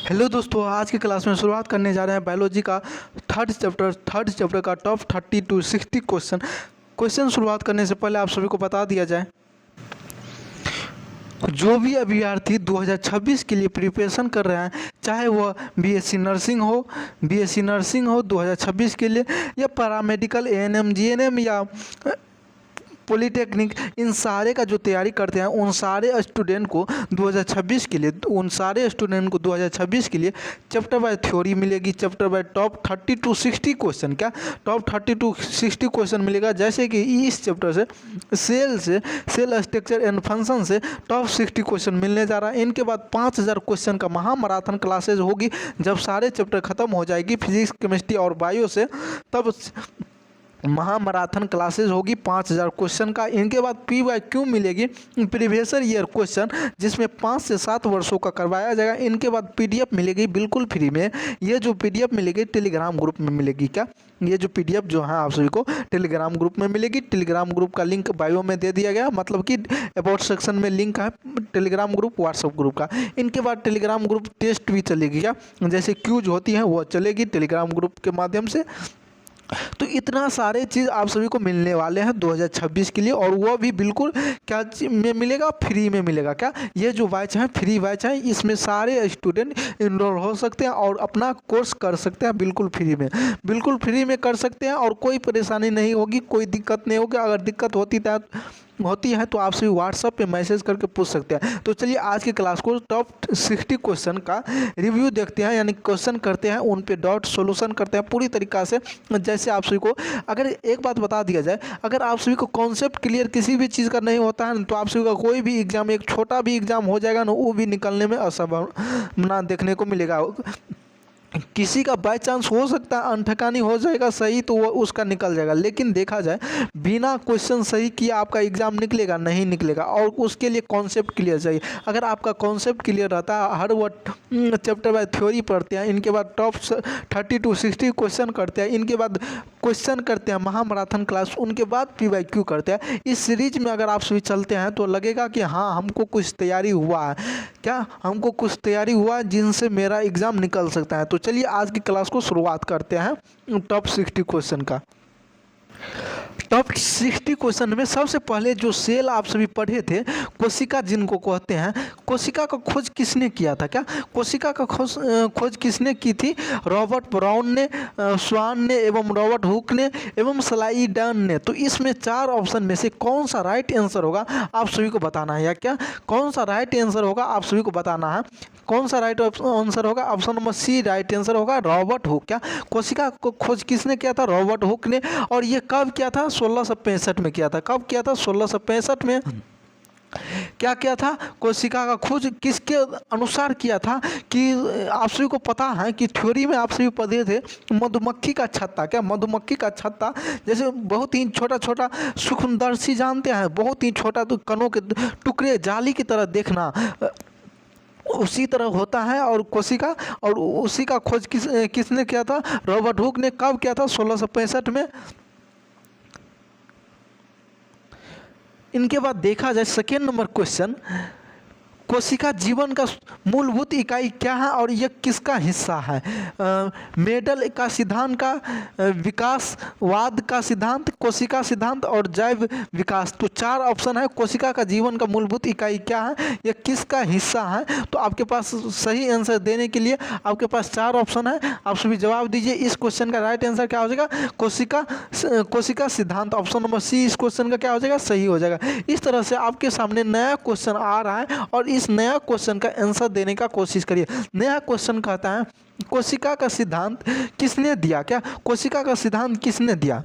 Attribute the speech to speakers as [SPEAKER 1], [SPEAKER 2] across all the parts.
[SPEAKER 1] Hello दोस्तों, आज की क्लास में शुरुआत करने जा रहे हैं बायोलॉजी का थर्ड चैप्टर का टॉप 30 to 60 क्वेश्चन शुरुआत करने से पहले आप सभी को बता दिया जाए, जो भी अभ्यर्थी 2026 के लिए प्रिपरेशन कर रहे हैं, चाहे वह बीएससी नर्सिंग हो 2026 के लिए, या पैरामेडिकल एएनएम जीएनएम या पॉलीटेक्निक, इन सारे का जो तैयारी करते हैं उन सारे स्टूडेंट को 2026 के लिए चैप्टर बाय थ्योरी मिलेगी, chapter by top 30 to 60 question. क्या टॉप 30 to 60 क्वेश्चन मिलेगा। जैसे कि इस चैप्टर से सेल स्ट्रक्चर एंड फंक्शन से टॉप 60 क्वेश्चन मिलने जा रहा है। इनके बाद 5000 क्वेश्चन का महामैराथन क्लासेज होगी। जब सारे चैप्टर खत्म हो जाएगी फिजिक्स, केमिस्ट्री और बायो से, तब महामैराथन क्लासेस होगी 5000 क्वेश्चन का। इनके बाद PYQ मिलेगी, प्रीवियस ईयर क्वेश्चन, जिसमें 5 से 7 वर्षों का करवाया जाएगा। इनके बाद PDF मिलेगी बिल्कुल फ्री में। ये जो PDF मिलेगी टेलीग्राम ग्रुप में मिलेगी। क्या ये जो PDF जो है आप सभी को टेलीग्राम ग्रुप में मिलेगी। टेलीग्राम ग्रुप का लिंक बायो में दे दिया गया, मतलब कि अबाउट सेक्शन में लिंक है टेलीग्राम ग्रुप, व्हाट्सएप ग्रुप का। इनके बाद टेलीग्राम ग्रुप टेस्ट भी चलेगी। क्या जैसे क्यूज होती हैं वो चलेगी टेलीग्राम ग्रुप के माध्यम से। तो इतना सारे चीज़ आप सभी को मिलने वाले हैं 2026 के लिए, और वो भी बिल्कुल क्या में मिलेगा, फ्री में मिलेगा। क्या ये जो बैच है फ्री बैच है, इसमें सारे स्टूडेंट इनरोल हो सकते हैं और अपना कोर्स कर सकते हैं बिल्कुल फ्री में कर सकते हैं, और कोई परेशानी नहीं होगी, कोई दिक्कत नहीं होगी। अगर दिक्कत होती है तो आप सभी व्हाट्सएप पे मैसेज करके पूछ सकते हैं। तो चलिए आज की क्लास को टॉप 60 क्वेश्चन का रिव्यू देखते हैं, यानी क्वेश्चन करते हैं, उन पे डॉट सोल्यूशन करते हैं पूरी तरीक़ा से। जैसे आप सभी को अगर एक बात बता दिया जाए, अगर आप सभी को कॉन्सेप्ट क्लियर किसी भी चीज़ का नहीं होता है तो आप सभी का कोई भी एग्जाम, एक छोटा भी एग्जाम हो जाएगा ना, वो भी निकलने में असंभावना देखने को मिलेगा। किसी का बाय चांस हो सकता है अनठकानी हो जाएगा सही, तो वो उसका निकल जाएगा। लेकिन देखा जाए बिना क्वेश्चन सही किए आपका एग्जाम निकलेगा नहीं निकलेगा, और उसके लिए कॉन्सेप्ट क्लियर चाहिए। अगर आपका कॉन्सेप्ट क्लियर रहता है, हर वो चैप्टर बाय थ्योरी पढ़ते हैं, इनके बाद टॉप 30 to 60 क्वेश्चन करते हैं, इनके बाद क्वेश्चन करते हैं महामैराथन क्लास, उनके बाद PYQ करते हैं। इस सीरीज में अगर आप सभी चलते हैं तो लगेगा कि हाँ हमको कुछ तैयारी हुआ है, क्या हमको कुछ तैयारी हुआ है जिनसे मेरा एग्ज़ाम निकल सकता है। तो चलिए आज की क्लास को शुरुआत करते हैं टॉप 60 क्वेश्चन का। टॉप 60 क्वेश्चन में सबसे पहले जो सेल आप सभी पढ़े थे, कोशिका जिनको कहते हैं, कोशिका का खोज किसने किया था। क्या कोशिका का खोज किसने की थी? रॉबर्ट ब्राउन ने, स्वान ने एवं रॉबर्ट हुक ने एवं स्लाइडन ने। तो इसमें 4 ऑप्शन में से कौन सा राइट आंसर होगा आप सभी को बताना है। या क्या कौन सा राइट आंसर होगा आप सभी को बताना है। कौन सा राइट आंसर होगा? Option number C right answer होगा, रॉबर्ट हुक। क्या कोशिका को खोज किसने किया था? रॉबर्ट हुक ने। और ये कब किया था? 1665 में किया था। कब किया था? 1665 में। क्या किया था? कोशिका का खोज किसके अनुसार किया था कि आप सभी को पता है कि थ्योरी में आप सभी पढ़े थे मधुमक्खी का छत्ता। क्या मधुमक्खी का छत्ता जैसे बहुत ही छोटा छोटा सूक्ष्मदर्शी जानते हैं, बहुत ही छोटा तो कणों के टुकड़े जाली की तरह देखना, उसी तरह होता है और कोशिका, और उसी का खोज किसने किया था? रॉबर्ट हुक ने। कब किया था? 1665 में। इनके बाद देखा जाए सेकेंड नंबर क्वेश्चन, कोशिका जीवन का मूलभूत इकाई क्या है और यह किसका हिस्सा है? मेडल का सिद्धांत का, विकासवाद का सिद्धांत, कोशिका सिद्धांत और जैव विकास। तो 4 ऑप्शन है। कोशिका का जीवन का मूलभूत इकाई क्या है, यह किसका हिस्सा है? तो आपके पास सही आंसर देने के लिए आपके पास 4 ऑप्शन है, आप सभी जवाब दीजिए। इस क्वेश्चन का राइट आंसर क्या हो जाएगा? कोशिका सिद्धांत। ऑप्शन नंबर C इस क्वेश्चन का क्या हो जाएगा? सही हो जाएगा। इस तरह से आपके सामने नया क्वेश्चन आ रहा है और इस नया क्वेश्चन का आंसर देने का कोशिश करिए। नया क्वेश्चन कहता है कोशिका का सिद्धांत किसने दिया? क्या कोशिका का सिद्धांत किसने दिया?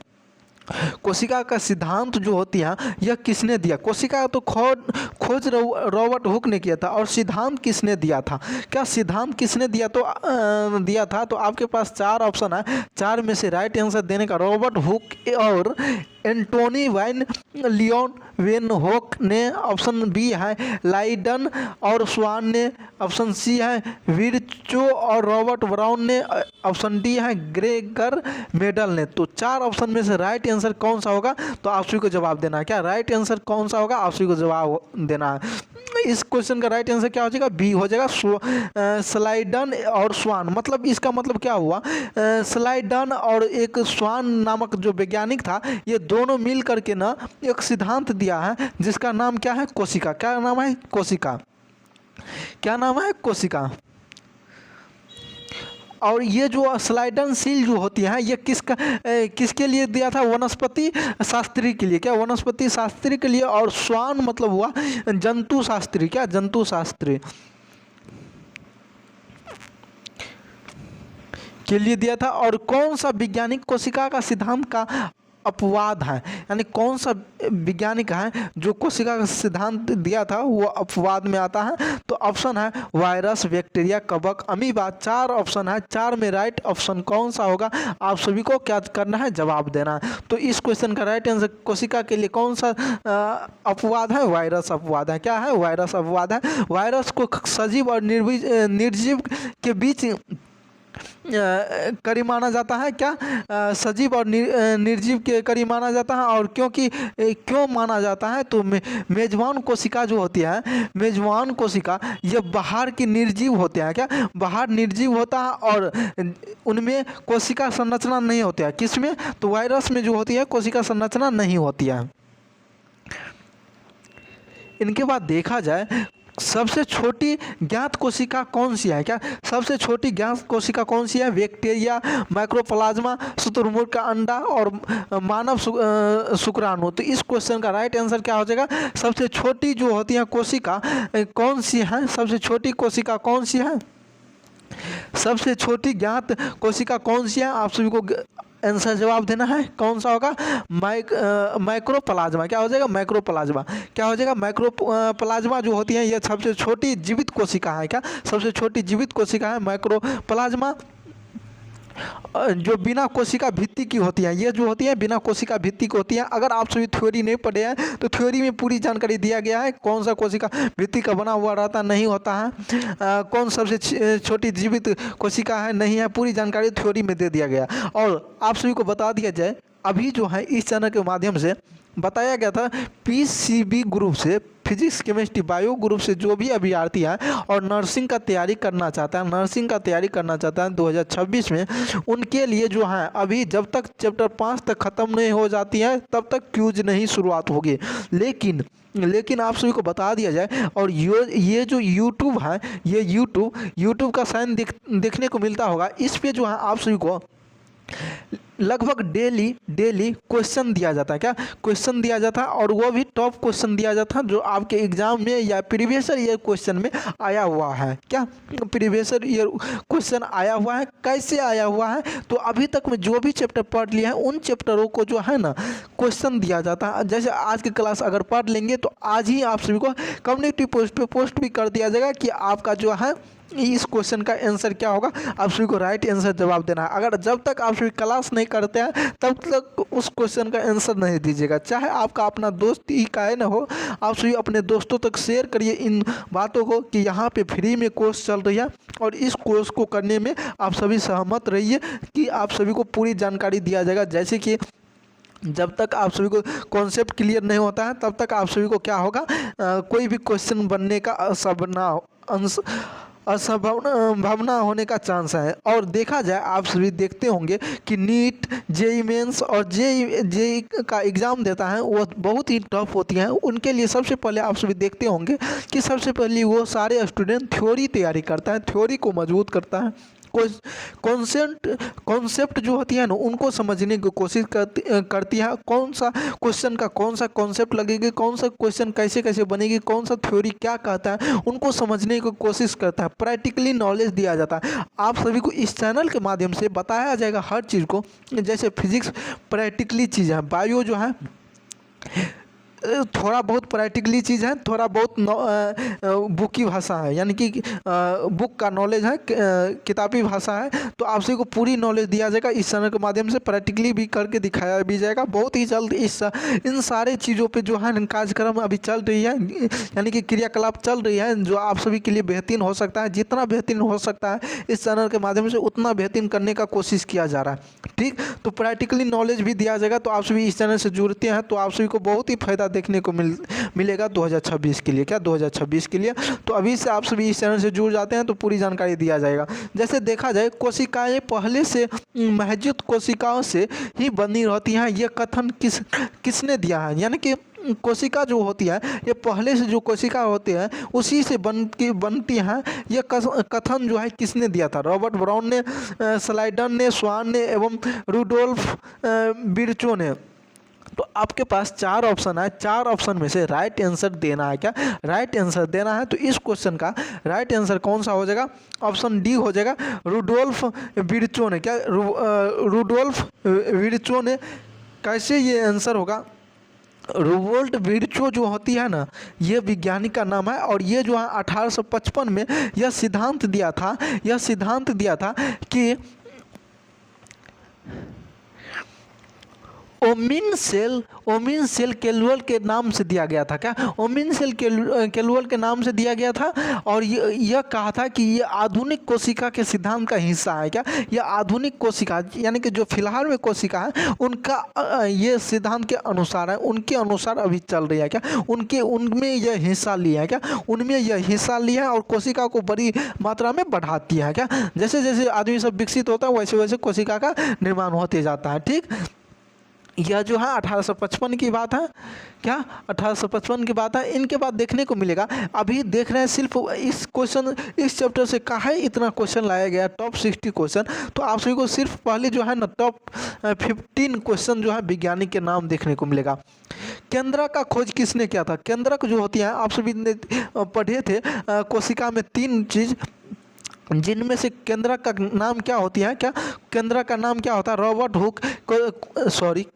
[SPEAKER 1] कोशिका का सिद्धांत जो होती है यह किसने दिया? कोशिका तो खोज रॉबर्ट हुक ने किया था, और सिद्धांत किसने दिया था? क्या सिद्धांत किसने दिया था? तो आपके पास 4 ऑप्शन है, 4 में से राइट आंसर देने का रॉबर्ट हुक और एंटोनी वैन लियोन वेन होक ने, ऑप्शन बी है लाइडन और स्वान ने, ऑप्शन सी है विर्चो और रॉबर्ट ब्राउन ने, ऑप्शन डी है ग्रेगर मेडल ने। तो 4 ऑप्शन में से राइट आंसर कौन सा होगा, तो आप सभी को जवाब देना है। क्या राइट आंसर कौन सा होगा, आप सभी को जवाब देना है। इस क्वेश्चन का राइट आंसर क्या हो जाएगा, बी हो जाएगा स्लाइडन और स्वान। मतलब इसका मतलब क्या हुआ, स्लाइडन और एक स्वान नामक जो वैज्ञानिक था, ये दोनों मिल करके ना एक सिद्धांत दिया है जिसका नाम क्या है, कोशिका। क्या नाम है, कोशिका। क्या नाम है, कोशिका। और ये जो स्लाइडन सील जो होती है ये किसके लिए दिया था, वनस्पति शास्त्री के लिए। क्या वनस्पति शास्त्री के लिए। और स्वान मतलब हुआ जंतु शास्त्री। क्या जंतु शास्त्री के लिए दिया था। और कौन सा वैज्ञानिक कोशिका का सिद्धांत का अपवाद है, यानी कौन सा वैज्ञानिक है जो कोशिका का सिद्धांत दिया था वो अपवाद में आता है, तो ऑप्शन है वायरस, बैक्टीरिया, कवक, अमीबा। 4 ऑप्शन है, 4 में राइट ऑप्शन कौन सा होगा, आप सभी को क्या करना है, जवाब देना है। तो इस क्वेश्चन का राइट आंसर कोशिका के लिए कौन सा अपवाद है, वायरस अपवाद है। क्या है, वायरस अपवाद है। वायरस को सजीव और निर्जीव के बीच करीब माना जाता है। क्या सजीव और निर्जीव के करीब माना जाता है। और क्यों माना जाता है, तो मेजबान कोशिका जो होती है, मेजबान कोशिका ये बाहर की निर्जीव होते हैं। क्या बाहर निर्जीव होता है और उनमें कोशिका संरचना नहीं होती है। किसमें, तो वायरस में जो होती है कोशिका संरचना नहीं होती है। इनके बाद देखा जाए सबसे छोटी ज्ञात कोशिका कौन सी है। क्या सबसे छोटी ज्ञात कोशिका कौन सी है, बैक्टीरिया, माइक्रोप्लाज्मा, शुतुरमुर्ग का अंडा और मानव शुक्राणु। तो इस क्वेश्चन का राइट आंसर क्या हो जाएगा, सबसे छोटी जो होती है कोशिका कौन सी है, सबसे छोटी कोशिका कौन सी है, सबसे छोटी ज्ञात कोशिका कौन सी है, आप सभी को आंसर जवाब देना है। कौन सा होगा, माइक्रोप्लाज्मा। क्या हो जाएगा, माइक्रोप्लाज्मा। क्या हो जाएगा, माइक्रोप्लाज्मा जो होती है ये सबसे छोटी जीवित कोशिका है। क्या सबसे छोटी जीवित कोशिका है माइक्रोप्लाज्मा, जो बिना कोशिका भित्ति की होती है। ये जो होती है बिना कोशिका भित्ति की होती है। अगर आप सभी थ्योरी नहीं पढ़े हैं तो थ्योरी में पूरी जानकारी दिया गया है, कौन सा कोशिका भित्ति का बना हुआ रहता नहीं होता है, कौन सबसे छोटी जीवित कोशिका है नहीं है, पूरी जानकारी थ्योरी में दे दिया गया। और आप सभी को बता दिया जाए, अभी जो है इस चैनल के माध्यम से बताया गया था पीसीबी ग्रुप से, फिजिक्स केमिस्ट्री बायो ग्रुप से जो भी अभ्यर्थी है और नर्सिंग का तैयारी करना चाहता है, 2026 में, उनके लिए जो है अभी जब तक चैप्टर 5 तक ख़त्म नहीं हो जाती है तब तक क्यूज नहीं शुरुआत होगी। लेकिन आप सभी को बता दिया जाए, और ये जो यूट्यूब है, ये यूट्यूब का साइन देखने को मिलता होगा। इस पे जो है आप सभी को लगभग डेली क्वेश्चन दिया जाता है। क्या क्वेश्चन दिया जाता है, और वो भी टॉप क्वेश्चन दिया जाता है जो आपके एग्जाम में या प्रीवियस ईयर क्वेश्चन में आया हुआ है। क्या प्रीवियस ईयर क्वेश्चन आया हुआ है, कैसे आया हुआ है, तो अभी तक में जो भी चैप्टर पढ़ लिया है उन चैप्टरों को जो है ना क्वेश्चन दिया जाता है। जैसे आज की क्लास अगर पढ़ लेंगे तो आज ही आप सभी को कम्युनिटी पोस्ट पे पोस्ट भी कर दिया जाएगा कि आपका जो है इस क्वेश्चन का आंसर क्या होगा, आप सभी को राइट आंसर जवाब देना है। अगर जब तक आप सभी क्लास नहीं करते हैं तब तक उस क्वेश्चन का आंसर नहीं दीजिएगा, चाहे आपका अपना दोस्त ही काहे ना हो। आप सभी अपने दोस्तों तक शेयर करिए इन बातों को कि यहाँ पे फ्री में कोर्स चल रही है और इस कोर्स को करने में आप सभी सहमत रहिए कि आप सभी को पूरी जानकारी दिया जाएगा। जैसे कि जब तक आप सभी को कॉन्सेप्ट क्लियर नहीं होता है तब तक आप सभी को क्या होगा, कोई भी क्वेश्चन बनने का असंभावना होने का चांस है। और देखा जाए आप सभी देखते होंगे कि नीट, जेईई मेंस और जेईई का एग्ज़ाम देता है वो बहुत ही टफ होती हैं। उनके लिए सबसे पहले आप सभी देखते होंगे कि सबसे पहले वो सारे स्टूडेंट थ्योरी तैयारी करता है, थ्योरी को मजबूत करता है, कॉन्सेप्ट जो होती है ना उनको समझने की कोशिश करती है। कौन सा क्वेश्चन का कौन सा कॉन्सेप्ट लगेगी, कौन सा क्वेश्चन कैसे कैसे बनेगी, कौन सा थ्योरी क्या कहता है, उनको समझने की कोशिश करता है। प्रैक्टिकली नॉलेज दिया जाता है। आप सभी को इस चैनल के माध्यम से बताया जाएगा हर चीज़ को। जैसे फिजिक्स प्रैक्टिकली चीज़ है, बायो जो है थोड़ा बहुत प्रैक्टिकली चीज़ है, थोड़ा बहुत बुकी भाषा है, यानी कि बुक का नॉलेज है, किताबी भाषा है। तो आप सभी को पूरी नॉलेज दिया जाएगा इस चैनल के माध्यम से, प्रैक्टिकली भी करके दिखाया भी जाएगा बहुत ही जल्द। इन सारे चीज़ों पे जो है कार्यक्रम अभी चल रही है, यानी कि क्रियाकलाप चल रही है, जो आप सभी के लिए बेहतरीन हो सकता है। जितना बेहतरीन हो सकता है इस चैनल के माध्यम से उतना बेहतरीन करने का कोशिश किया जा रहा है। ठीक, तो प्रैक्टिकली नॉलेज भी दिया जाएगा। तो आप सभी इस चैनल से जुड़ते हैं तो आप सभी को बहुत ही फायदा देखने को मिलेगा 2026 के लिए। क्या 2026 के लिए? तो अभी से आप सभी इस चैनल से जुड़ जाते हैं तो पूरी जानकारी दिया जाएगा। जैसे देखा जाए, कोशिकाएं पहले से महजूद कोशिकाओं से ही बनी रहती हैं, ये कथन किसने दिया है? यानी कि कोशिका जो होती है ये पहले से जो कोशिका होती है उसी से बनती हैं, ये कथन जो है किसने दिया था? रॉबर्ट ब्राउन ने, स्लाइडन ने, स्वान ने एवं रुडोल्फ विर्चो ने। तो आपके पास 4 ऑप्शन है, 4 ऑप्शन में से राइट आंसर देना है। क्या राइट आंसर देना है? तो इस क्वेश्चन का राइट आंसर कौन सा हो जाएगा? ऑप्शन डी हो जाएगा, रुडोल्फ विर्चो ने। क्या रुडोल्फ विर्चो ने? कैसे ये आंसर होगा? रूवोल्ट विर्चो जो होती है ना, ये वैज्ञानिक का नाम है। और ये जो है 1855 में यह सिद्धांत दिया था कि ओमिन सेल केलुअल के नाम से दिया गया था। क्या ओमिन सेल केलुअल के नाम से दिया गया था? और यह कहा था कि ये आधुनिक कोशिका के सिद्धांत का हिस्सा है। क्या यह आधुनिक कोशिका, यानी कि जो फिलहाल में कोशिका है उनका ये सिद्धांत के अनुसार है, उनके अनुसार अभी चल रही है। क्या उनमें यह हिस्सा लिया है? क्या उनमें यह हिस्सा लिया है और कोशिका को बड़ी मात्रा में बढ़ाती है। क्या जैसे जैसे आदमी सब विकसित होता है वैसे वैसे कोशिका का निर्माण होते जाता है। ठीक, यह जो है 1855 की बात है। क्या 1855 की बात है। इनके बाद देखने को मिलेगा, अभी देख रहे हैं सिर्फ इस चैप्टर से काहे इतना क्वेश्चन लाया गया, टॉप 60 क्वेश्चन। तो आप सभी को सिर्फ पहले जो है ना टॉप 15 क्वेश्चन जो है वैज्ञानिक के नाम देखने को मिलेगा। केंद्रक का खोज किसने किया था? केंद्रक जो होती है, आप सभी ने पढ़े थे कोशिका में 3 चीज़, जिनमें से केंद्रक का नाम क्या होती है? क्या केंद्रक का नाम क्या होता है? रॉबर्ट हुक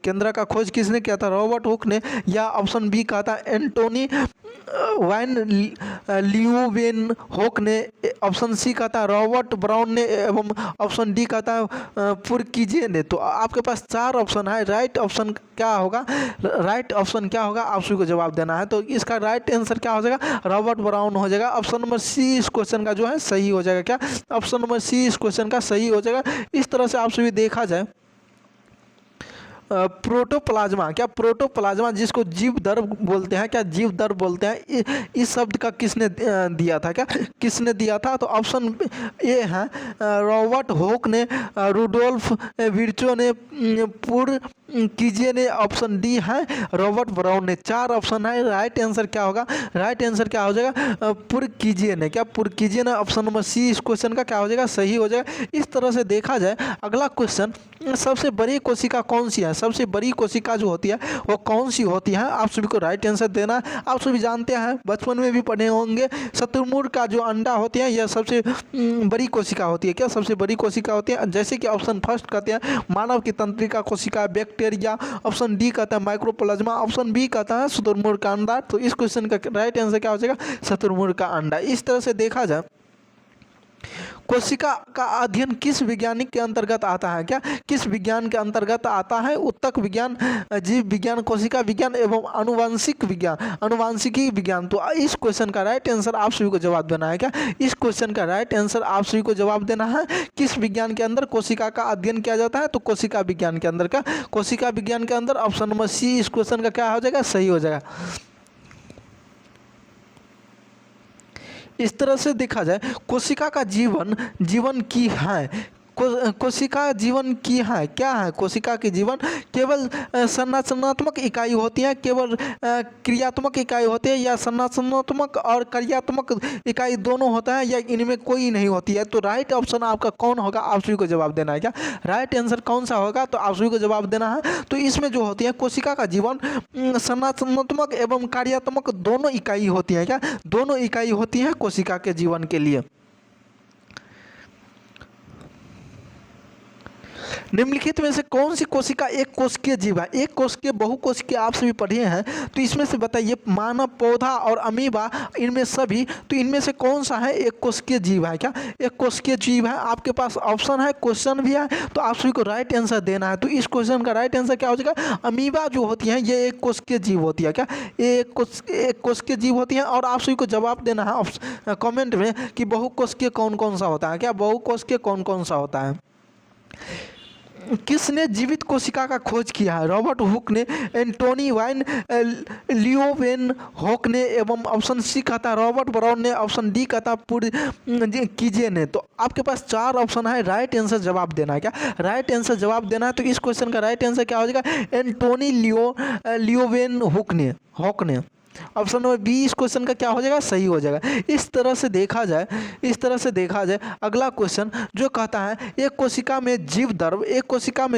[SPEAKER 1] केंद्रक का खोज किसने किया था? रॉबर्ट हुक ने। या ऑप्शन बी कहा था एंटोनी वैन ल्यूवेनहोक ने। ऑप्शन सी कहा था रॉबर्ट ब्राउन ने। एवं ऑप्शन डी कहा था पुरकीजे ने। तो आपके पास 4 ऑप्शन है, राइट ऑप्शन क्या होगा? राइट ऑप्शन क्या होगा आप सभी को जवाब देना है। तो इसका राइट आंसर क्या हो जाएगा? रॉबर्ट ब्राउन हो जाएगा। ऑप्शन नंबर सी इस क्वेश्चन का जो है सही हो जाएगा। क्या ऑप्शन नंबर सी इस क्वेश्चन का सही हो जाएगा। इस तरह से आप सभी देखा जाए, प्रोटोप्लाज्मा, क्या प्रोटोप्लाज्मा जिसको जीव दर बोलते हैं, क्या जीव दर बोलते हैं, इस शब्द का किसने दिया था? क्या किसने दिया था? तो ऑप्शन ए है रॉबर्ट हुक ने, रुडोल्फ विर्चो ने, पुरकीजे ने। ऑप्शन डी है रॉबर्ट ब्राउन ने। 4 ऑप्शन है, राइट आंसर क्या होगा? राइट आंसर क्या हो जाएगा? पुरकीजे ने। क्या पुरकीजे ने? ऑप्शन नंबर सी इस क्वेश्चन का क्या हो जाएगा? सही हो जाएगा। इस तरह से देखा जाए, अगला क्वेश्चन, सबसे बड़ी कोशिका कौन सी है? सबसे बड़ी कोशिका जो होती है वो कौन सी होती है? आप सभी को राइट आंसर देना है। आप सभी जानते हैं, बचपन में भी पढ़े होंगे, शुतुरमुर्ग का जो अंडा होती है यह सबसे बड़ी कोशिका होती है। क्या सबसे बड़ी कोशिका होती है? जैसे कि ऑप्शन फर्स्ट कहते हैं मानव की तंत्रिका कोशिका, बैक्टीरिया। ऑप्शन डी कहता है माइक्रोप्लाज्मा। ऑप्शन बी कहता है शुतुरमुर्ग का अंडा। तो इस क्वेश्चन का राइट आंसर क्या हो जाएगा? शुतुरमुर्ग का अंडा। इस तरह से देखा जाए, कोशिका का अध्ययन किस वैज्ञानिक के अंतर्गत आता है? क्या किस विज्ञान के अंतर्गत आता है? उत्तक विज्ञान, जीव विज्ञान, कोशिका विज्ञान एवं अनुवांशिकी विज्ञान। तो इस क्वेश्चन का राइट आंसर आप सभी को जवाब देना है। क्या इस क्वेश्चन का राइट आंसर आप सभी को जवाब देना है? किस विज्ञान के अंदर कोशिका का अध्ययन किया जाता है? तो कोशिका विज्ञान के अंदर। क्या कोशिका विज्ञान के अंदर? ऑप्शन नंबर सी इस क्वेश्चन का क्या हो जाएगा? सही हो जाएगा। इस तरह से देखा जाए, कोशिका का जीवन की है, कोशिका जीवन की है। क्या है कोशिका की जीवन? केवल संरचनात्मक इकाई होती है, केवल क्रियात्मक इकाई होती है, या संरचनात्मक और क्रियात्मक इकाई दोनों होता है, या इनमें कोई नहीं होती है? तो राइट ऑप्शन आपका कौन होगा? आप सभी को जवाब देना है। क्या राइट आंसर कौन सा होगा? तो आप सभी को जवाब देना है। तो इसमें जो होती है कोशिका का जीवन संरचनात्मक एवं कार्यात्मक दोनों इकाई होती है। क्या दोनों इकाई होती है कोशिका के जीवन के लिए। निम्नलिखित में से कौन सी कोशिका एक कोशिकीय जीव है? एक कोशिकीय, बहुकोशिकीय आप सभी पढ़े हैं, तो इसमें से बताइए मानव, पौधा और अमीबा, इनमें सभी, तो इनमें से कौन सा है एक कोशिकीय जीव है? क्या एक कोशिकीय जीव है? आपके पास ऑप्शन है, क्वेश्चन भी है, तो आप सभी को राइट आंसर देना है। तो इस क्वेश्चन का राइट आंसर क्या हो जाएगा? अमीबा जो होती है ये एक कोशिकीय जीव होती है। क्या एक कोशिकीय जीव होती है? और आप सभी को जवाब देना है कमेंट में कि बहुकोशिकीय कौन कौन सा होता है। क्या बहुकोशिकीय कौन कौन सा होता है? किसने जीवित कोशिका का खोज किया है? रॉबर्ट हुक ने, एंटोनी वाइन लियोवेन हॉक ने, एवं ऑप्शन सी कहता है रॉबर्ट ब्राउन ने, ऑप्शन डी कहता कीजे ने। तो आपके पास 4 ऑप्शन है, राइट आंसर जवाब देना है। क्या राइट आंसर जवाब देना है? तो इस क्वेश्चन का राइट आंसर क्या हो जाएगा? एंटोनी लियोवेन हॉक ने। ऑप्शन नंबर बी इस क्वेश्चन का क्या हो जाएगा? सही हो जाएगा। इस तरह से देखा जाए अगला क्वेश्चन जो कहता है एक कोशिका में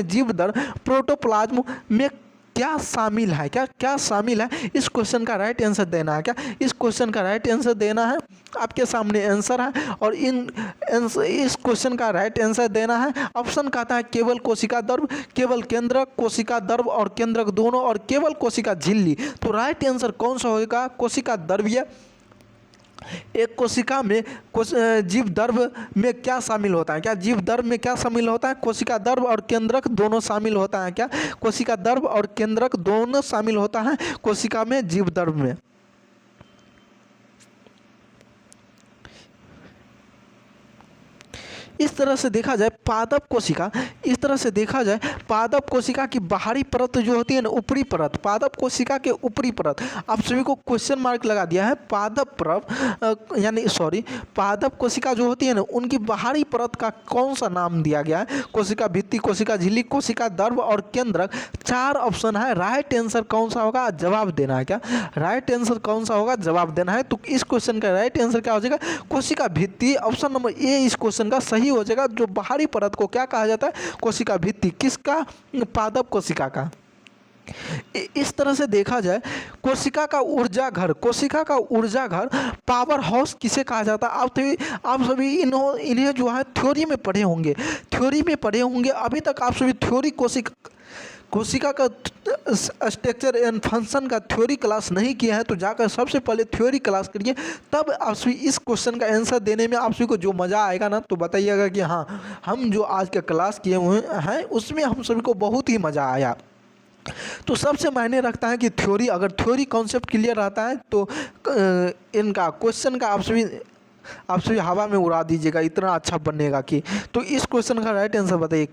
[SPEAKER 1] जीव दर प्रोटोप्लाज्म में क्या शामिल है? क्या शामिल है? इस क्वेश्चन का राइट आंसर देना है। क्या इस क्वेश्चन का राइट आंसर देना है? आपके सामने आंसर है और इस क्वेश्चन का राइट आंसर देना है। ऑप्शन कहता है केवल कोशिका द्रव, केवल केंद्रक, कोशिका द्रव और केंद्रक दोनों, और केवल कोशिका झिल्ली। तो राइट आंसर कौन सा होगा? कोशिका द्रव्य। एक कोशिका में जीव द्रव में क्या शामिल होता है? क्या जीव द्रव में क्या शामिल होता है? कोशिका द्रव और केंद्रक दोनों शामिल होता है। क्या कोशिका द्रव और केंद्रक दोनों शामिल होता है कोशिका में, जीव द्रव में। इस तरह से देखा जाए पादप कोशिका की बाहरी परत जो होती है ना, ऊपरी परत, पादप कोशिका के ऊपरी परत, आप सभी को क्वेश्चन मार्क लगा दिया है। पादप कोशिका जो होती है ना, उनकी बाहरी परत का कौन सा नाम दिया गया है? कोशिका भित्ति, कोशिका झिल्ली, कोशिका द्रव और केंद्रक। 4 ऑप्शन है, राइट आंसर कौन सा होगा? जवाब देना है। क्या राइट आंसर कौन सा होगा? जवाब देना है। तो इस क्वेश्चन का राइट आंसर क्या हो जाएगा? कोशिका भित्ति। ऑप्शन नंबर ए इस क्वेश्चन का सही हो जाएगा। जो बाहरी परत को क्या कहा जाता है? कोशिका भित्ति। किसका? पादप कोशिका का। इस तरह से देखा जाए कोशिका का ऊर्जा घर पावर हाउस किसे कहा जाता है? आप सभी इन्हें जो है थ्योरी में पढ़े होंगे। अभी तक आप सभी थ्योरी कोशिका का स्ट्रक्चर एंड फंक्शन का थ्योरी क्लास नहीं किया है, तो जाकर सबसे पहले थ्योरी क्लास करिए, तब आप सभी इस क्वेश्चन का आंसर देने में आप सभी को जो मज़ा आएगा ना, तो बताइएगा कि हाँ, हम जो आज का क्लास किए हुए हैं उसमें हम सभी को बहुत ही मज़ा आया। तो सबसे मायने रखता है कि थ्योरी, अगर थ्योरी कॉन्सेप्ट क्लियर रहता है तो इनका क्वेश्चन का आप सभी हवा में उड़ा दीजिएगा, इतना अच्छा बनेगा कि। तो इस क्वेश्चन का राइट आंसर बताइए।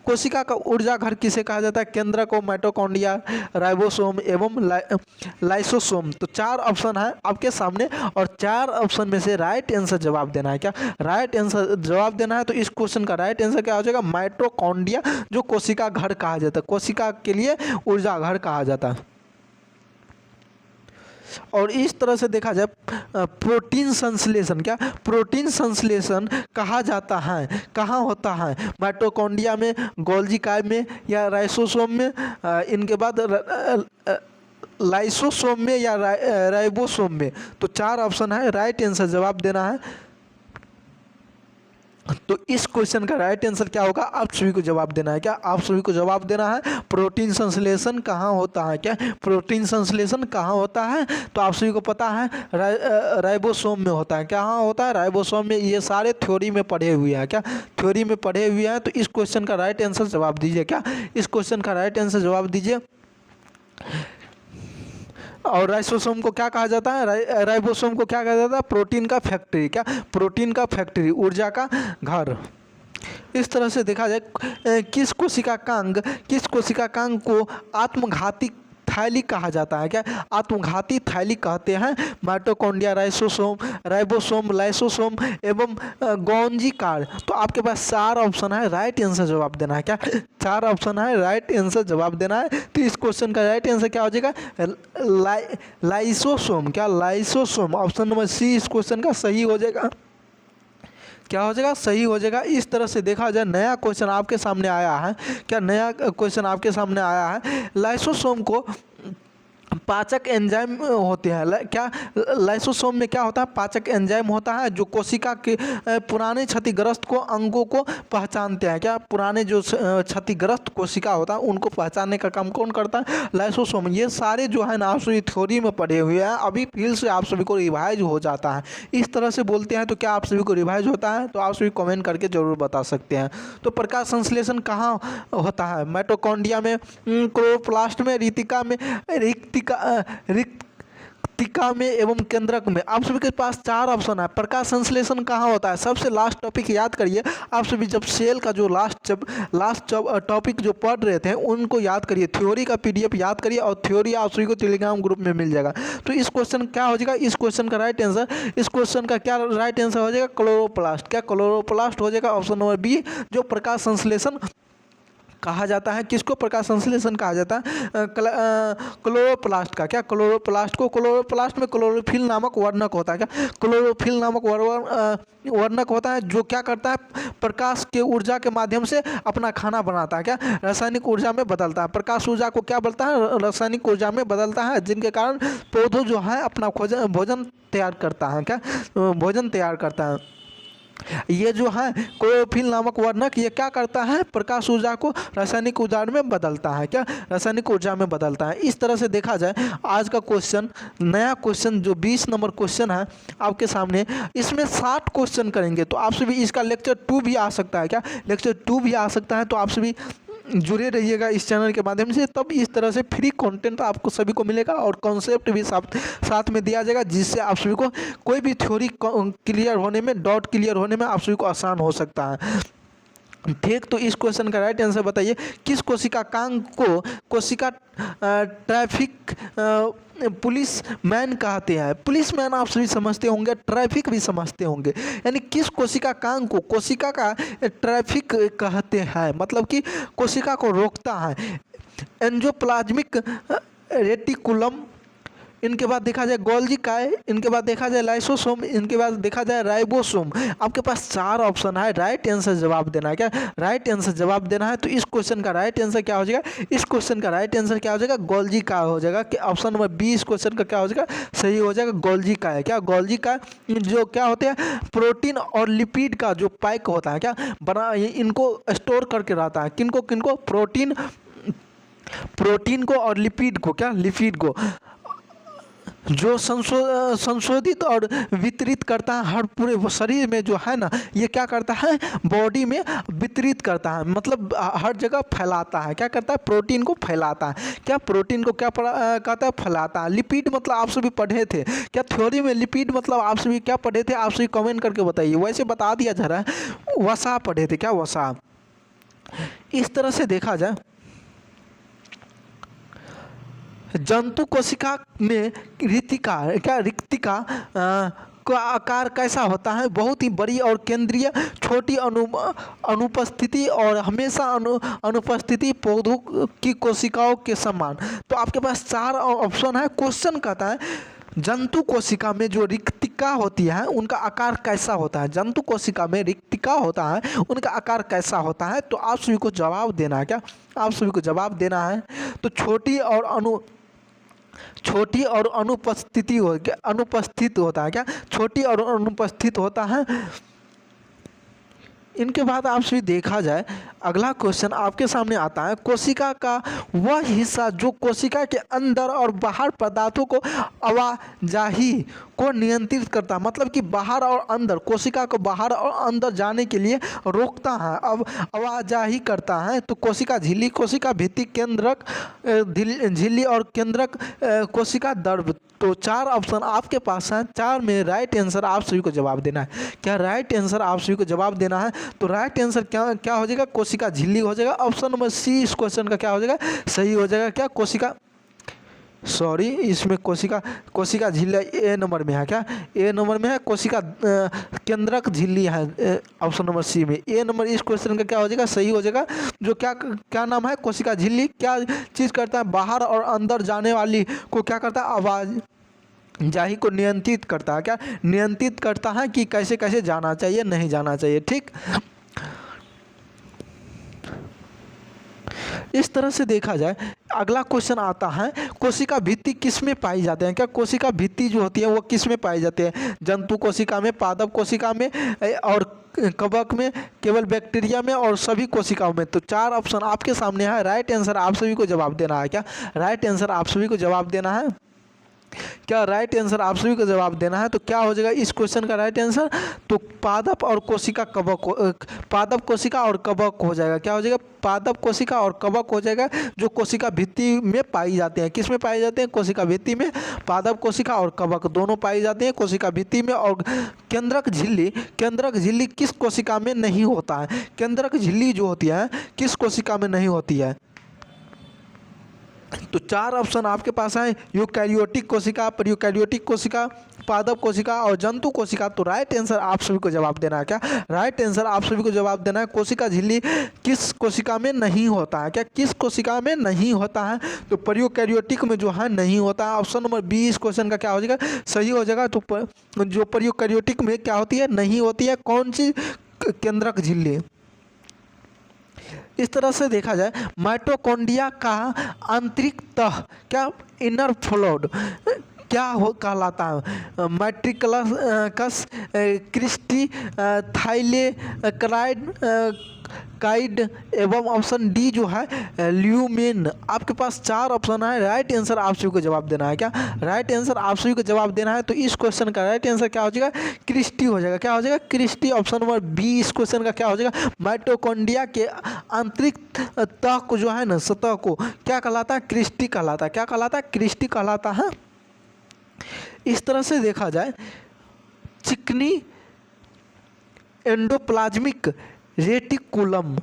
[SPEAKER 1] कोशिका का ऊर्जा घर किसे कहा जाता है? केंद्रक को माइटोकॉन्ड्रिया, राइबोसोम एवं लाइसोसोम। तो 4 ऑप्शन है आपके सामने और 4 ऑप्शन में से राइट आंसर जवाब देना है। क्या राइट आंसर जवाब देना है? तो इस क्वेश्चन का राइट आंसर क्या हो जाएगा? माइटोकॉन्ड्रिया, जो कोशिका घर कहा जाता है, कोशिका के लिए ऊर्जा घर कहा जाता है। और इस तरह से देखा जाए प्रोटीन संश्लेषण कहा जाता है, कहाँ होता है? माइटोकॉन्ड्रिया में, गोल्गी काय में या राइसोसोम में, इनके बाद लाइसोसोम में या राइबोसोम में। तो 4 ऑप्शन है, राइट आंसर जवाब देना है। तो इस क्वेश्चन का राइट आंसर क्या होगा? आप सभी को जवाब देना है। क्या आप सभी को जवाब देना है? प्रोटीन संश्लेषण कहाँ होता है? क्या प्रोटीन संश्लेषण कहाँ होता है? तो आप सभी को पता है राइबोसोम में होता है। कहाँ होता है? राइबोसोम में। ये सारे थ्योरी में पढ़े हुए हैं। क्या थ्योरी में पढ़े हुए हैं? तो इस क्वेश्चन का राइट आंसर जवाब दीजिए। क्या इस क्वेश्चन का राइट आंसर जवाब दीजिए। और राइबोसोम को क्या कहा जाता है? राइबोसोम को क्या कहा जाता है? प्रोटीन का फैक्ट्री। क्या प्रोटीन का फैक्ट्री, ऊर्जा का घर। इस तरह से देखा जाए किस कोशिका कांग को आत्मघाती थैली कहा जाता है? क्या आत्मघाती थैली कहते हैं? माइटोकॉन्ड्रिया, राइबोसोम, लाइसोसोम एवं गोल्गी काय। तो आपके पास 4 ऑप्शन है, राइट आंसर जवाब देना है। क्या 4 ऑप्शन है, राइट आंसर जवाब देना है। तो इस क्वेश्चन का राइट आंसर क्या हो जाएगा? लाइसोसोम। क्या लाइसोसोम? ऑप्शन नंबर सी इस क्वेश्चन का सही हो जाएगा। क्या हो जाएगा? सही हो जाएगा। इस तरह से देखा जाए नया क्वेश्चन आपके सामने आया है। क्या नया क्वेश्चन आपके सामने आया है? लाइसोसोम को पाचक एंजाइम होते हैं। क्या लाइसोसोम में क्या होता है? पाचक एंजाइम होता है जो कोशिका के पुराने क्षतिग्रस्त को अंगों को पहचानते हैं। क्या पुराने जो क्षतिग्रस्त कोशिका होता है उनको पहचानने का काम कौन करता है? लाइसोसोम। ये सारे जो है ना आप सभी थ्योरी में पढ़े हुए हैं, अभी फिर से आप सभी को रिवाइज हो जाता है। इस तरह से बोलते हैं तो क्या आप सभी को रिवाइज होता है? तो आप सभी कमेंट करके जरूर बता सकते हैं। तो प्रकाश संश्लेषण कहाँ होता है? माइटोकॉन्ड्रिया में, क्लोरोप्लास्ट में, रिक्तिका में एवं केंद्रक में। आप सभी के पास 4 ऑप्शन है। प्रकाश संश्लेषण कहाँ होता है? सबसे लास्ट टॉपिक याद करिए। आप सभी जब सेल का जो लास्ट टॉपिक जो पढ़ रहे थे उनको याद करिए, थ्योरी का PDF याद करिए और थ्योरी आप सभी को टेलीग्राम ग्रुप में मिल जाएगा। तो इस क्वेश्चन क्या हो जाएगा? इस क्वेश्चन का राइट आंसर, इस क्वेश्चन का क्या राइट आंसर हो जाएगा? क्लोरोप्लास्ट। क्या क्लोरोप्लास्ट हो जाएगा ऑप्शन नंबर बी, जो प्रकाश संश्लेषण कहा जाता है। किसको प्रकाश संश्लेषण कहा जाता है? क्लोरोप्लास्ट का। क्या क्लोरोप्लास्ट को, क्लोरोप्लास्ट में क्लोरोफिल नामक वर्णक होता है। क्या क्लोरोफिल नामक वर्णक होता है जो क्या करता है? प्रकाश के ऊर्जा के माध्यम से अपना खाना बनाता है। क्या रासायनिक ऊर्जा में बदलता है। प्रकाश ऊर्जा को क्या बोलता है? रासायनिक ऊर्जा में बदलता है, जिनके कारण पौधों जो है अपना भोजन तैयार करता है। क्या भोजन तैयार करता है। ये जो है क्लोरोफिल नामक वर्णक ये क्या करता है? प्रकाश ऊर्जा को रासायनिक ऊर्जा में बदलता है। क्या रासायनिक ऊर्जा में बदलता है। इस तरह से देखा जाए आज का क्वेश्चन, नया क्वेश्चन जो 20 नंबर क्वेश्चन है आपके सामने, इसमें 60 क्वेश्चन करेंगे। तो आप सभी इसका लेक्चर 2 भी आ सकता है। क्या लेक्चर 2 भी आ सकता है। तो आप सभी जुड़े रहिएगा इस चैनल के माध्यम से, तब इस तरह से फ्री कंटेंट आपको सभी को मिलेगा और कॉन्सेप्ट भी साथ में दिया जाएगा, जिससे आप सभी को कोई भी थ्योरी क्लियर होने में, डाउट क्लियर होने में आप सभी को आसान हो सकता है। ठीक, तो इस क्वेश्चन का राइट आंसर बताइए। किस कोशिका कांग को कोशिका ट्रैफिक पुलिस मैन कहते हैं? पुलिस मैन आप सभी समझते होंगे, ट्रैफिक भी समझते होंगे। यानी किस कोशिका कांग को कोशिका का ट्रैफिक कहते हैं? मतलब कि कोशिका को रोकता है। एंजियोप्लाज्मिक रेटिकुलम, इनके बाद देखा जाए गोल्गी काय, इनके बाद देखा जाए लाइसोसोम, इनके बाद देखा जाए राइबोसोम। आपके पास 4 ऑप्शन है, राइट आंसर जवाब देना है। क्या राइट आंसर जवाब देना है? तो इस क्वेश्चन का राइट आंसर क्या हो जाएगा? इस क्वेश्चन का राइट आंसर क्या हो जाएगा? गोल्गी काय हो जाएगा। कि ऑप्शन नंबर बी इस क्वेश्चन का क्या हो जाएगा? सही हो जाएगा, गोल्गी काय। क्या गोल्गी काय जो क्या होते हैं? प्रोटीन और लिपिड का जो पैक होता है, क्या बना इनको स्टोर करके रहता है। किनको किनको? प्रोटीन को और लिपिड को। क्या लिपिड को जो संशोधित और वितरित करता है हर पूरे शरीर में, जो है ना ये क्या करता है? बॉडी में वितरित करता है, मतलब हर जगह फैलाता है। क्या करता है? प्रोटीन को फैलाता है। क्या प्रोटीन को क्या कहता है? फैलाता है। लिपिड मतलब आप सभी पढ़े थे क्या थ्योरी में? लिपिड मतलब आप सभी क्या पढ़े थे? आप सभी कमेंट करके बताइए। वैसे बता दिया जा रहा है, वसा पढ़े थे। क्या वसा? इस तरह से देखा जाए जंतु कोशिका में रिक्तिका का आकार कैसा होता है? बहुत ही बड़ी और केंद्रीय, छोटी अनुपस्थिति और हमेशा अनुपस्थिति पौधों की कोशिकाओं के समान। तो आपके पास 4 ऑप्शन है। क्वेश्चन कहता है जंतु कोशिका में जो रिक्तिका होती है उनका आकार कैसा होता है? जंतु कोशिका में रिक्तिका होता है, उनका आकार कैसा होता है? तो आप सभी को जवाब देना है। क्या आप सभी को जवाब देना है? तो छोटी और अनुपस्थित होता है। क्या छोटी और अनुपस्थित होता है। इनके बाद आप सभी देखा जाए अगला क्वेश्चन आपके सामने आता है, कोशिका का वह हिस्सा जो कोशिका के अंदर और बाहर पदार्थों को आवाजाही को नियंत्रित करता है। मतलब कि बाहर और अंदर, कोशिका को बाहर और अंदर जाने के लिए रोकता है, अब आवाजाही करता है। तो कोशिका झिल्ली, कोशिका भित्ति, केंद्रक झिल्ली और केंद्रक कोशिका द्रव। तो 4 ऑप्शन आपके पास हैं। 4 में राइट आंसर आप सभी को जवाब देना है। क्या राइट आंसर आप सभी को जवाब देना है? तो राइट आंसर क्या हो जाएगा? कोशिका झिल्ली हो जाएगा। ऑप्शन नंबर सी इस क्वेश्चन का क्या हो जाएगा? सही हो जाएगा। क्या कोशिका, सॉरी इसमें कोशिका झिल्ली ए नंबर में है। क्या ए नंबर में है? कोशिका केंद्रक झिल्ली है ऑप्शन नंबर सी में। ए नंबर इस क्वेश्चन का क्या हो जाएगा? सही हो जाएगा। जो क्या नाम है? कोशिका झिल्ली क्या चीज़ करता है? बाहर और अंदर जाने वाली को क्या करता है? आवाज जाही को नियंत्रित करता है। क्या नियंत्रित करता है कि कैसे कैसे जाना चाहिए, नहीं जाना चाहिए। ठीक, इस तरह से देखा जाए अगला क्वेश्चन आता है, कोशिका भित्ति किस में पाई जाते हैं? क्या कोशिका भित्ति जो होती है वो किस में पाई जाती है? जंतु कोशिका में, पादप कोशिका में और कवक में, केवल बैक्टीरिया में और सभी कोशिकाओं में। तो 4 ऑप्शन आपके सामने है। राइट आंसर आप सभी को जवाब देना है। क्या राइट आंसर आप सभी को जवाब देना है? क्या राइट आंसर आप सभी को जवाब देना है? तो क्या हो जाएगा इस क्वेश्चन का राइट आंसर? तो पादप और कोशिका कवक, पादप कोशिका और कवक हो जाएगा। क्या हो जाएगा? पादप कोशिका और कवक हो जाएगा, जो कोशिका भित्ति में पाई जाते हैं। किस में पाए जाते हैं? कोशिका भित्ति में। पादप कोशिका और कवक दोनों पाई जाते हैं कोशिका भित्ति में। और केंद्रक झिल्ली, केंद्रक झिल्ली किस कोशिका में नहीं होता है? केंद्रक झिल्ली जो होती है किस कोशिका में नहीं होती है? तो 4 ऑप्शन आपके पास है, यूकैरियोटिक कोशिका, प्रोकैरियोटिक कोशिका, पादप कोशिका और जंतु कोशिका। तो राइट आंसर आप सभी को जवाब देना है। क्या राइट आंसर आप सभी को जवाब देना है? कोशिका झिल्ली किस कोशिका में नहीं होता है? क्या किस कोशिका में नहीं होता है? तो प्रोकैरियोटिक में जो है नहीं होता है। ऑप्शन नंबर बी इस क्वेश्चन का क्या हो जाएगा? सही हो जाएगा। तो जो प्रोकैरियोटिक में क्या होती है? नहीं होती है। कौन सी? केंद्रक झिल्ली। इस तरह से देखा जाए माइटोकॉन्ड्रिया का आंतरिक तह, क्या इनर फ्लूइड क्या हो कहलाता है? मैट्रिकलस, क्रिस्टी, थाइलेक्राइड काइड एवं ऑप्शन डी जो है ल्यूमेन। आपके पास 4 ऑप्शन है। राइट आंसर आप सभी को जवाब देना है। क्या राइट आंसर आप सभी को जवाब देना है? तो इस क्वेश्चन का राइट आंसर क्या हो जाएगा? क्रिस्टी हो जाएगा। क्या हो जाएगा? क्रिस्टी। ऑप्शन नंबर बी इस क्वेश्चन का क्या हो जाएगा? माइटोकॉन्ड्रिया के आंतरिक तह को जो है ना, सतह को क्या कहलाता है? क्रिस्टी कहलाता है। क्या कहलाता है? क्रिस्टी कहलाता है। इस तरह से देखा जाए चिकनी एंडोप्लाज्मिक रेटिकुलम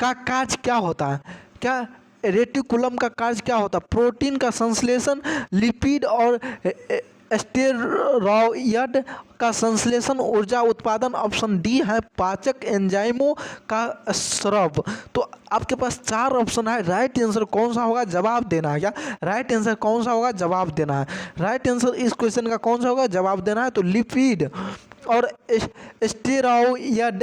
[SPEAKER 1] का कार्य क्या होता है? क्या रेटिकुलम का कार्य क्या होता है? प्रोटीन का संश्लेषण, लिपिड और स्टेरॉयड का संश्लेषण, ऊर्जा उत्पादन। ऑप्शन डी है पाचक एंजाइमों का स्राव। तो आपके पास 4 ऑप्शन है। राइट आंसर कौन सा होगा? जवाब देना है। क्या राइट आंसर कौन सा होगा? जवाब देना है। राइट आंसर इस क्वेश्चन का कौन सा होगा? जवाब देना है। तो लिपिड और स्टेरॉयड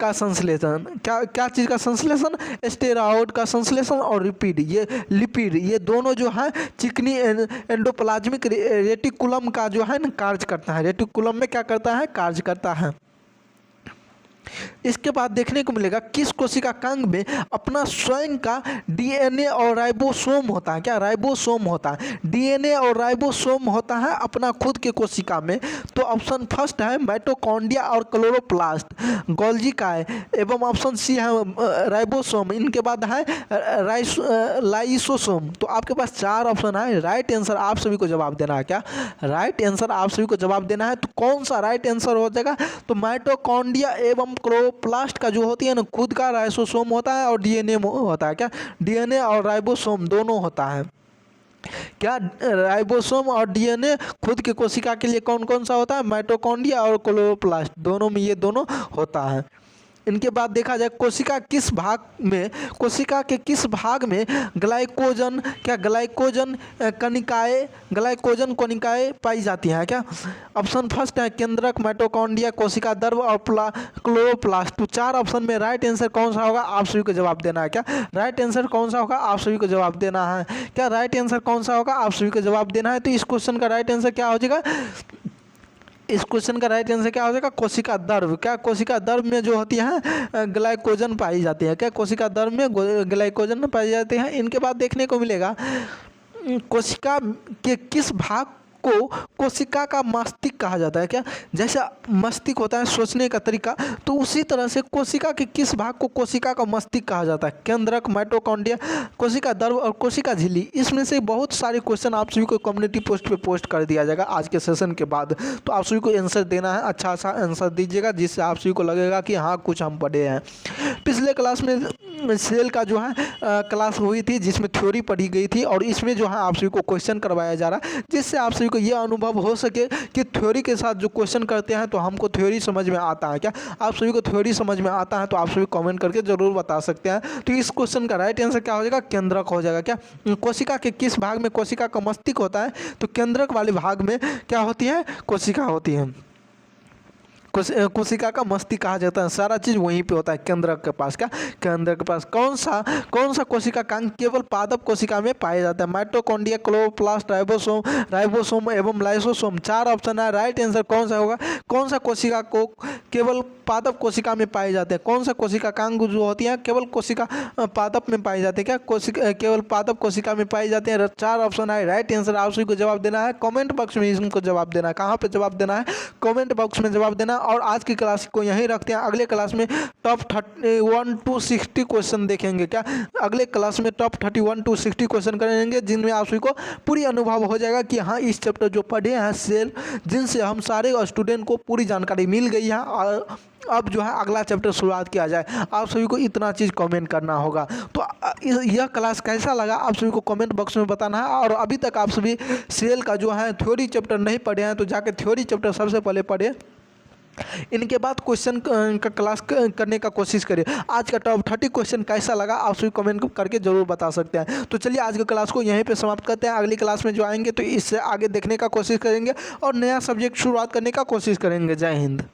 [SPEAKER 1] का संश्लेषण। क्या क्या चीज़ का संश्लेषण? स्टेरॉयड का संश्लेषण और लिपिड। ये लिपिड ये दोनों जो है चिकनी एंडोप्लाज्मिक रेटिकुलम का जो है ना कार्य करता है। रेटिकुलम में क्या करता है? कार्य करता है। इसके बाद देखने को मिलेगा किस कोशिका कांग में अपना स्वयं का डीएनए और राइबोसोम होता है? क्या राइबोसोम होता है? डीएनए और राइबोसोम होता है अपना खुद के कोशिका में। तो ऑप्शन फर्स्ट है माइटोकॉन्ड्रिया और क्लोरोप्लास्ट, गोल्गी काय एवं ऑप्शन सी है राइबोसोम। इनके बाद है लाइसोसोम। तो आपके पास 4 ऑप्शन है। राइट आंसर आप सभी को जवाब देना है। क्या राइट आंसर आप सभी को जवाब देना है? तो कौन सा राइट आंसर हो जाएगा? तो माइटोकॉन्ड्रिया एवं क्लोरोप्लास्ट का जो होती है ना खुद का राइबोसोम होता है और डीएनए होता है। क्या डीएनए और राइबोसोम दोनों होता है। क्या राइबोसोम और डीएनए खुद के कोशिका के लिए कौन कौन सा होता है? माइटोकॉन्ड्रिया और क्लोरोप्लास्ट दोनों में ये दोनों होता है। इनके बाद देखा जाए कोशिका किस भाग में, कोशिका के किस भाग में ग्लाइकोजन, क्या ग्लाइकोजन कणिकाएं पाई जाती हैं? क्या ऑप्शन फर्स्ट है केंद्रक, माइटोकॉन्ड्रिया, कोशिका द्रव और क्लोरोप्लास्ट। तो 4 ऑप्शन में राइट आंसर कौन सा होगा? आप सभी को जवाब देना है। क्या राइट आंसर कौन सा होगा? आप सभी को जवाब देना है। क्या राइट आंसर कौन सा होगा? आप सभी को जवाब देना है। तो इस क्वेश्चन का राइट आंसर क्या हो जाएगा? इस क्वेश्चन का राइट आंसर क्या हो जाएगा? कोशिका द्रव। क्या कोशिका द्रव में जो होती है ग्लाइकोजन पाई जाती है। क्या कोशिका द्रव में ग्लाइकोजन पाई जाते हैं। इनके बाद देखने को मिलेगा कोशिका के किस भाग को कोशिका का मस्तिष्क कहा जाता है? क्या जैसे मस्तिष्क होता है सोचने का तरीका, तो उसी तरह से कोशिका के किस भाग को कोशिका का मस्तिष्क कहा जाता है? केंद्रक, माइटोकॉन्ड्रिया, कोशिका द्रव और कोशिका झिल्ली। इसमें से बहुत सारे क्वेश्चन आप सभी को कम्युनिटी पोस्ट पे पोस्ट कर दिया जाएगा आज के सेशन के बाद। तो आप सभी को आंसर देना है, अच्छा सा आंसर दीजिएगा जिससे आप सभी को लगेगा कि हाँ कुछ हम पढ़े हैं। पिछले क्लास में सेल का जो है क्लास हुई थी जिसमें थ्योरी पढ़ी गई थी, और इसमें जो है आप सभी को क्वेश्चन करवाया जा रहा है जिससे आप सभी को ये अनुभव हो सके कि थ्योरी के साथ जो क्वेश्चन करते हैं तो हमको थ्योरी समझ में आता है। क्या आप सभी को थ्योरी समझ में आता है? तो आप सभी कमेंट करके जरूर बता सकते हैं। तो इस क्वेश्चन का राइट आंसर क्या हो जाएगा? केंद्रक हो जाएगा। क्या कोशिका के किस भाग में कोशिका का मस्तिष्क होता है? तो केंद्रक वाले भाग में क्या होती है? कोशिका होती है। कोशिका का मस्तिष्क कहा जाता है। सारा चीज़ वहीं पे होता है, केंद्रक के पास। क्या केंद्रक के पास कौन सा कोशिका कांग केवल पादप कोशिका में पाया जाता है? माइटोकॉन्ड्रिया, क्लोरोप्लास्ट, राइबोसोम एवं लाइसोसोम। 4 ऑप्शन है, राइट आंसर कौन सा होगा? कौन सा कोशिका को केवल पादप कोशिका में पाए जाते हैं? कौन सा कोशिका कांग जो होती है केवल कोशिका पादप में पाई जाती है? क्या कोशिका केवल पादप कोशिका में पाई जाती है? 4 ऑप्शन है, राइट आंसर आप सभी को जवाब देना है। कमेंट बॉक्स में इसको जवाब देना है। कहाँ पे जवाब देना है? कमेंट बॉक्स में जवाब देना। और आज की क्लास को यहीं रखते हैं। अगले क्लास में टॉप 31 to 60 क्वेश्चन देखेंगे। क्या अगले क्लास में टॉप 31 to 60 क्वेश्चन करेंगे, जिनमें आप सभी को पूरी अनुभव हो जाएगा कि हाँ इस चैप्टर जो पढ़े हैं सेल, जिनसे हम सारे स्टूडेंट को पूरी जानकारी मिल गई है। और अब जो है अगला चैप्टर शुरुआत किया जाए। आप सभी को इतना चीज़ कमेंट करना होगा। तो यह क्लास कैसा लगा आप सभी को कमेंट बॉक्स में बताना है। और अभी तक आप सभी सेल का जो है थ्योरी चैप्टर नहीं पढ़े हैं तो जाके थ्योरी चैप्टर सबसे पहले पढ़े। इनके बाद क्वेश्चन का क्लास करने का कोशिश करिए। आज का टॉप 30 क्वेश्चन कैसा लगा आप सभी कमेंट करके जरूर बता सकते हैं। तो चलिए आज की क्लास को यहीं पे समाप्त करते हैं। अगली क्लास में जो आएंगे तो इससे आगे देखने का कोशिश करेंगे और नया सब्जेक्ट शुरुआत करने का कोशिश करेंगे। जय हिंद।